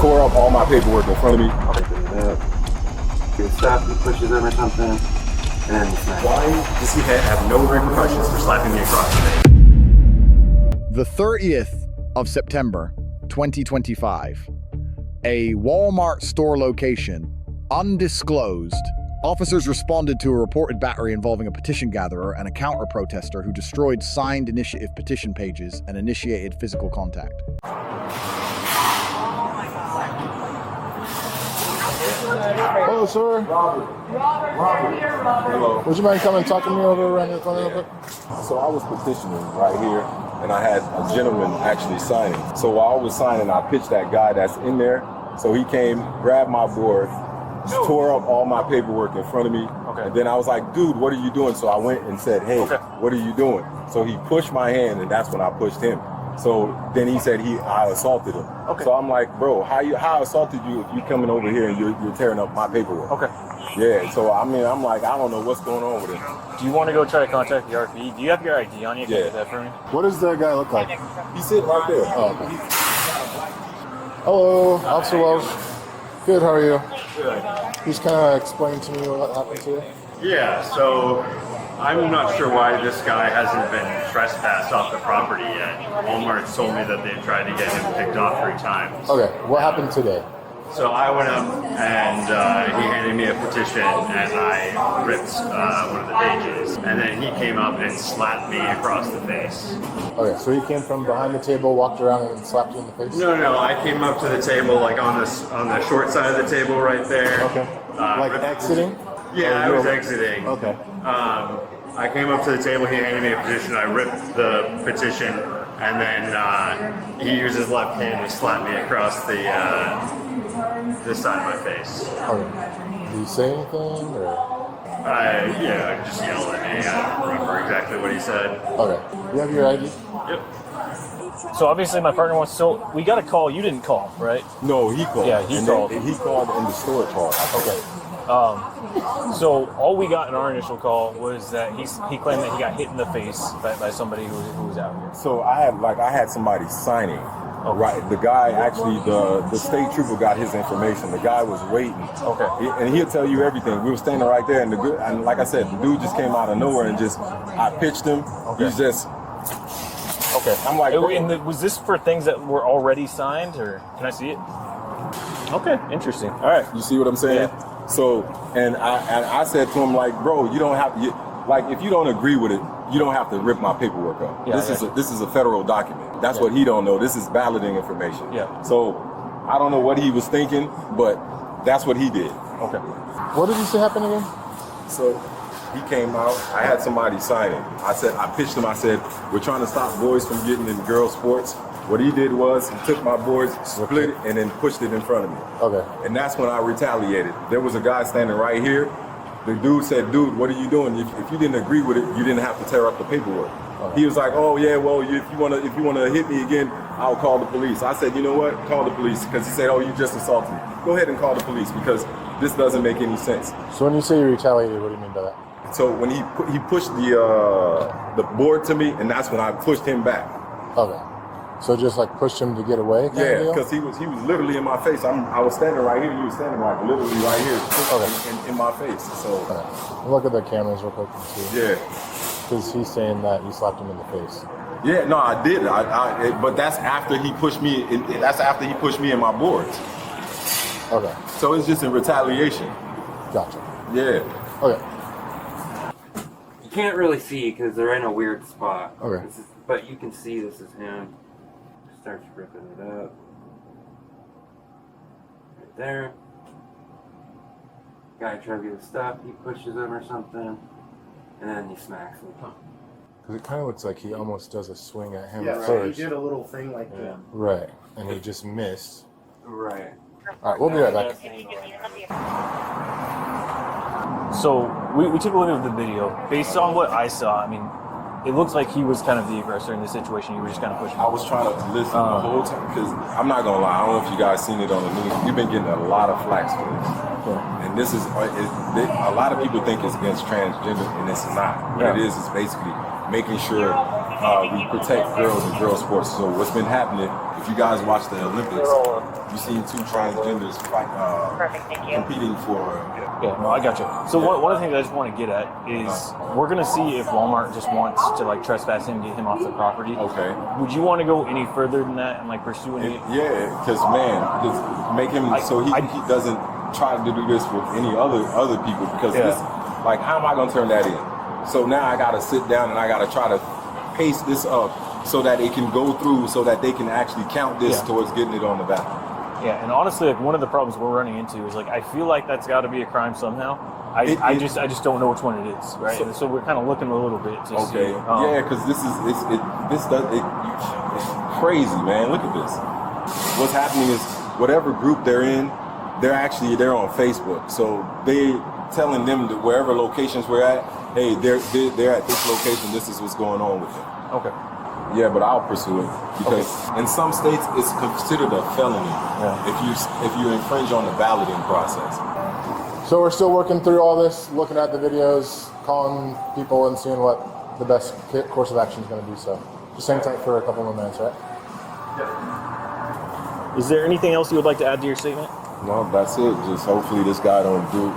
tore up all my paperwork in front of me. He stops, he pushes him or something, and then he smacks. Why does he have no repercussions for slapping me across the face? The 30th of September, 2025. A Walmart store location, undisclosed. Officers responded to a reported battery involving a petition gatherer and a counter-protester who destroyed signed initiative petition pages and initiated physical contact. Hello, sir. Robert. Hello. Would you mind coming and talk to me over around the corner a little bit? So I was petitioning right here, and I had a gentleman actually signing. So while I was signing, I pitched that guy that's in there. So he came, grabbed my board, tore up all my paperwork in front of me. Okay. And then I was like, dude, what are you doing? So I went and said, hey, what are you doing? So he pushed my hand, and that's when I pushed him. So then he said I assaulted him. Okay. So I'm like, bro, how I assaulted you if you coming over here and you're tearing up my paperwork? Okay. Yeah, so I mean, I'm like, I don't know what's going on with him. Do you want to go try to contact the RP? Do you have your ID on you? Can you get that for me? What does that guy look like? He's sitting right there. Oh, okay. Hello, Officer Welsh. Good, how are you? Good. Just kind of explain to me what happened to you. Yeah, so I'm not sure why this guy hasn't been trespassed off the property yet. Walmart's told me that they've tried to get him picked off 3 times. Okay, what happened today? So I went up and he handed me a petition and I ripped one of the pages. And then he came up and slapped me across the face. Okay, so he came from behind the table, walked around and slapped you in the face? No, I came up to the table, like on the short side of the table right there. Okay. Like exiting? Yeah, I was exiting. Okay. I came up to the table, he handed me a petition, I ripped the petition, and then he used his left hand to slap me across this side of my face. Okay. Did he say anything, or? I just yelled at me. I don't remember exactly what he said. Okay. You have your ID? Yep. So obviously my partner wants. So we got a call. You didn't call, right? No, he called. Yeah, he called. He called and the store called. Okay. So all we got in our initial call was that he claimed that he got hit in the face by somebody who was out here. So I had somebody signing. Okay. Right, the guy actually, the state trooper got his information. The guy was waiting. Okay. And he'll tell you everything. We were standing right there, and and like I said, the dude just came out of nowhere and I pitched him. Okay. He's just. Okay. I'm like, was this for things that were already signed, or can I see it? Okay, interesting. All right. You see what I'm saying? Yeah. So, and I said to him, like, bro, you don't have to, like, if you don't agree with it, you don't have to rip my paperwork up. Yeah, This is a federal document. That's what he don't know. This is balloting information. Yeah. So, I don't know what he was thinking, but that's what he did. Okay. What did you say happened again? So, he came out. I had somebody sign it. I pitched him. I said, we're trying to stop boys from getting in girls' sports. What he did was he took my boards, split it, and then pushed it in front of me. Okay. And that's when I retaliated. There was a guy standing right here. The dude said, dude, what are you doing? If you didn't agree with it, you didn't have to tear up the paperwork. He was like, oh yeah, well, if you wanna hit me again, I'll call the police. I said, you know what? Call the police, because he said, oh, you just assaulted me. Go ahead and call the police, because this doesn't make any sense. So when you say you retaliated, what do you mean by that? So when he pushed the board to me, and that's when I pushed him back. Okay. So just like pushed him to get away? Yeah, because he was literally in my face. I was standing right here. He was standing like literally right here, in my face. So Okay. Look at the cameras real quick and see. yeah. Because he's saying that you slapped him in the face. Yeah, no, I did. But that's after he pushed me. That's after he pushed me in my boards. Okay. So it's just in retaliation. Gotcha. Yeah. Okay. You can't really see because they're in a weird spot. Okay. But you can see this is him. Starts ripping it up. Right there. Guy tries to get his stuff. He pushes him or something. And then he smacks him. Because it kind of looks like he almost does a swing at him Yeah, first. he did a little thing like that. Right. And he just missed. Right. All right, we'll be right back. So we took a look at the video. Based on what I saw, I mean, it looks like he was kind of the aggressor in this situation. You were just kind of pushing him. I was trying to listen the whole time, because I'm not gonna lie. I don't know if you guys seen it on the news. We've been getting a lot of flack for this. Yeah. And this is a lot of people think it's against transgender, and it's not. What it is basically making sure we protect girls and girl sports. So what's been happening, if you guys watch the Olympics, you've seen two transgenders competing for. Yeah, no, I got you. So one of the things I just want to get at is we're going to see if Walmart just wants to like trespass him, get him off the property. Okay. Would you want to go any further than that and like pursue any? Yeah, because man, just make him so he doesn't try to do this with any other people, because this, like, how am I going to turn that in? So now I got to sit down and I got to try to pace this up so that it can go through, so that they can actually count this towards getting it on the ballot. Yeah, and honestly, like one of the problems we're running into is like I feel like that's got to be a crime somehow. I just don't know which one it is, right? So we're kind of looking a little bit to see. Yeah, because it's crazy, man. Look at this. What's happening is whatever group they're in, they're on Facebook. So they telling them that wherever locations we're at, hey, they're at this location. This is what's going on with them. Okay. Yeah, but I'll pursue it because in some states it's considered a felony if you infringe on the balloting process. So we're still working through all this, looking at the videos, calling people and seeing what the best course of action is going to be. So just hang tight for a couple more minutes, right? Is there anything else you would like to add to your statement? No, that's it. Just hopefully this guy don't do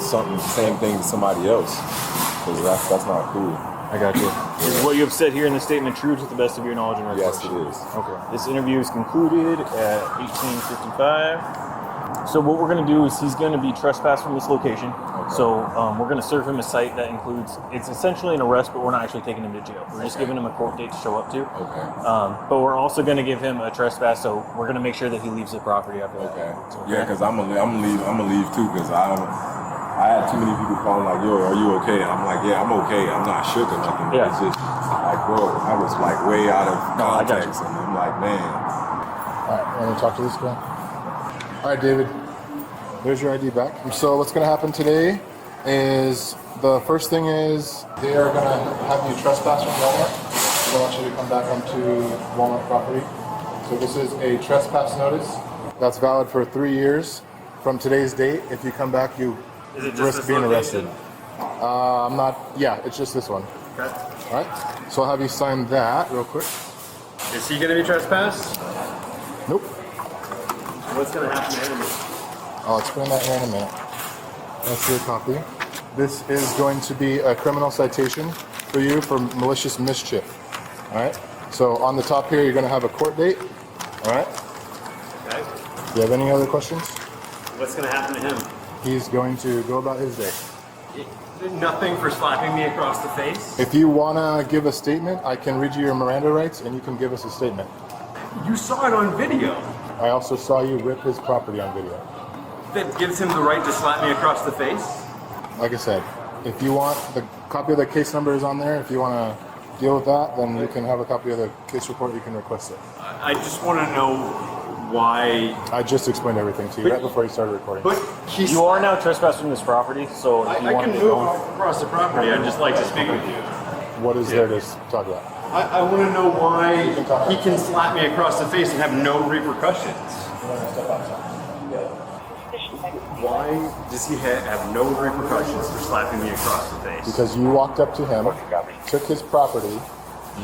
something, the same thing to somebody else, because that's not cool. I got you. Is what you have said here in the statement true to the best of your knowledge and recollection? Yes, it is. Okay. This interview is concluded at 18:55. So what we're going to do is he's going to be trespassed from this location. Okay. So we're going to serve him a cite that includes, it's essentially an arrest, but we're not actually taking him to jail. We're just giving him a court date to show up to. Okay. But we're also going to give him a trespass, so we're going to make sure that he leaves the property after that. Okay. Yeah, because I'm gonna leave too, because I had too many people calling like, yo, are you okay? And I'm like, yeah, I'm okay. I'm not shook or nothing. Yeah. It's just like, bro, I was like way out of context, and I'm like, man. All right, want to talk to this guy? All right, David, there's your ID back. So what's going to happen today is the first thing is they are going to have you trespass from Walmart. They want you to come back onto Walmart property. So this is a trespass notice that's valid for 3 years from today's date. If you come back, you risk being arrested. I'm not. Yeah, it's just this one. Okay. All right. So I'll have you sign that real quick. Is he going to be trespassed? Nope. What's going to happen to him? I'll explain that here in a minute. That's your copy. This is going to be a criminal citation for you for malicious mischief. All right. So on the top here, you're going to have a court date. All right. Okay. Do you have any other questions? What's going to happen to him? He's going to go about his day. Nothing for slapping me across the face? If you want to give a statement, I can read you your Miranda rights and you can give us a statement. You saw it on video. I also saw you rip his property on video. That gives him the right to slap me across the face? Like I said, if you want, the copy of the case number is on there. If you want to deal with that, then you can have a copy of the case report. You can request it. I just want to know why. I just explained everything to you right before you started recording. But You are now trespassing from this property, so if you I want can to move go across the property. I'd just like to speak with you. What is there to talk about? I want to know why he can slap me across the face and have no repercussions. Why does he have no repercussions for slapping me across the face? Because you walked up to him, took his property,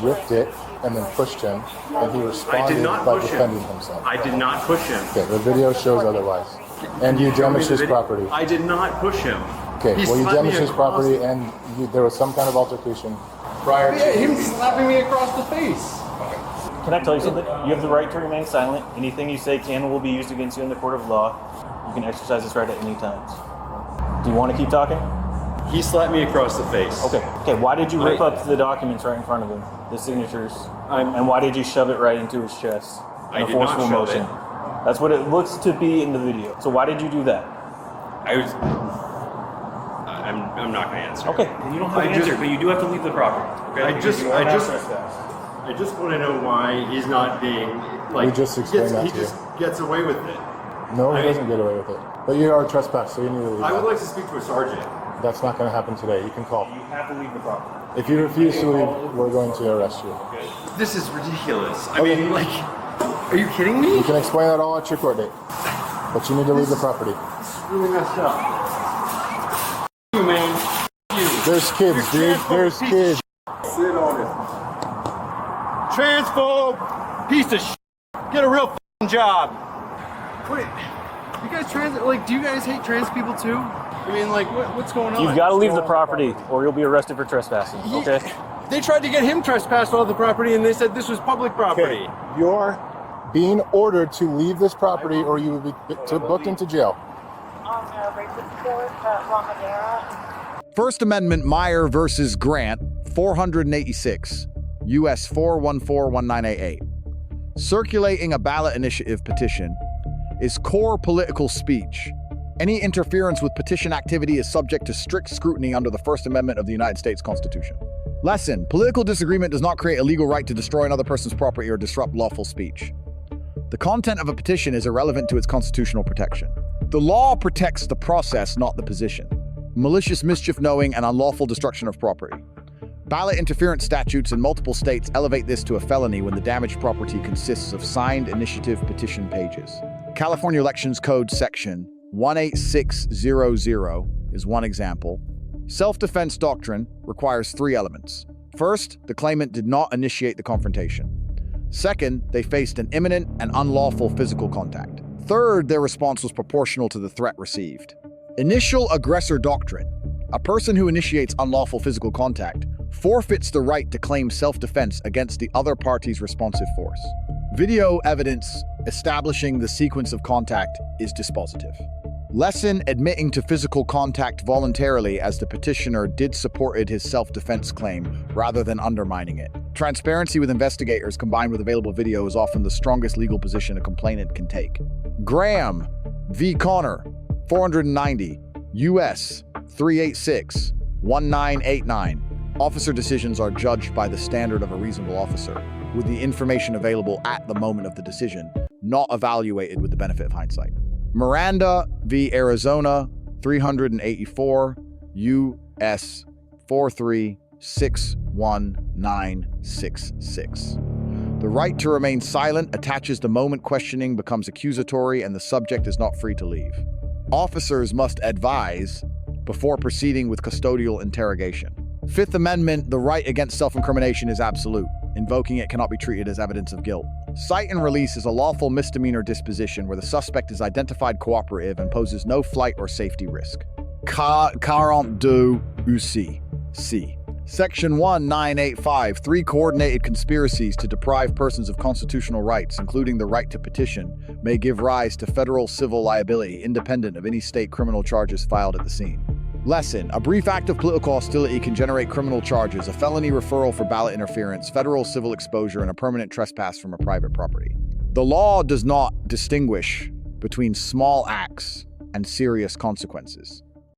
ripped it, and then pushed him, and he I responded did not by push defending him. himself. I did not push him. Okay, the video shows otherwise. And you damaged his property. I did not push him. Okay, He well, you slapped me damaged his across- property, and there was some kind of altercation prior to... Yeah, him slapping me across the face. Can I tell you something? You have the right to remain silent. Anything you say can and will be used against you in the court of law. You can exercise this right at any time. Do you want to keep talking? He slapped me across the face. Okay. Why did you rip up the documents right in front of him, the signatures, I'm- and why did you shove it right into his chest in I a did not forceful shove motion? it. That's what it looks to be in the video. So why did you do that? I'm not going to answer. Okay. You don't have to answer, but you do have to leave the property. Okay? I Because just you are now want to know why he's not being like. We just explained that he to just gets away with it. No, he I- doesn't get away with it. But you are trespassed, so you need to leave. I would that. like to speak to a sergeant. That's not going to happen today. You can call. You have to leave the property. If you refuse to leave, we're going to arrest you. This is ridiculous. I mean, like, are you kidding me? You can explain that all at your court date. But you need to leave the property. It's really messed up. You man. You. There's kids, dude. There's kids. Sit on it. transphobe, piece of shit. Get a real f***ing job. Wait, you guys do you guys hate trans people too? I mean, like, what's going on? You've got to leave the property or you'll be arrested for trespassing, okay? They tried to get him trespassed on the property, and they said this was public property. Okay, you're being ordered to leave this property or you will be booked into jail. First Amendment Meyer versus Grant, 486, U.S. 4141988. Circulating a ballot initiative petition is core political speech. Any interference with petition activity is subject to strict scrutiny under the First Amendment of the United States Constitution. Lesson: political disagreement does not create a legal right to destroy another person's property or disrupt lawful speech. The content of a petition is irrelevant to its constitutional protection. The law protects the process, not the position. Malicious mischief knowing and unlawful destruction of property. Ballot interference statutes in multiple states elevate this to a felony when the damaged property consists of signed initiative petition pages. California Elections Code Section 18600 is one example. Self-defense doctrine requires 3 elements. First, the claimant did not initiate the confrontation. Second, they faced an imminent and unlawful physical contact. Third, their response was proportional to the threat received. Initial aggressor doctrine. A person who initiates unlawful physical contact forfeits the right to claim self-defense against the other party's responsive force. Video evidence establishing the sequence of contact is dispositive. Lesson: admitting to physical contact voluntarily as the petitioner did supported his self-defense claim rather than undermining it. Transparency with investigators combined with available video is often the strongest legal position a complainant can take. Graham v. Connor, 490, U.S. 386, 1989. Officer decisions are judged by the standard of a reasonable officer, with the information available at the moment of the decision, not evaluated with the benefit of hindsight. Miranda v. Arizona, 384, U.S. 4361966. The right to remain silent attaches the moment questioning becomes accusatory and the subject is not free to leave. Officers must advise before proceeding with custodial interrogation. Fifth Amendment, the right against self-incrimination is absolute. Invoking it cannot be treated as evidence of guilt. Cite and release is a lawful misdemeanor disposition where the suspect is identified cooperative and poses no flight or safety risk. 42 UC. C. Section 1985, 3 coordinated conspiracies to deprive persons of constitutional rights, including the right to petition, may give rise to federal civil liability independent of any state criminal charges filed at the scene. Lesson: a brief act of political hostility can generate criminal charges, a felony referral for ballot interference, federal civil exposure, and a permanent trespass from a private property. The law does not distinguish between small acts and serious consequences.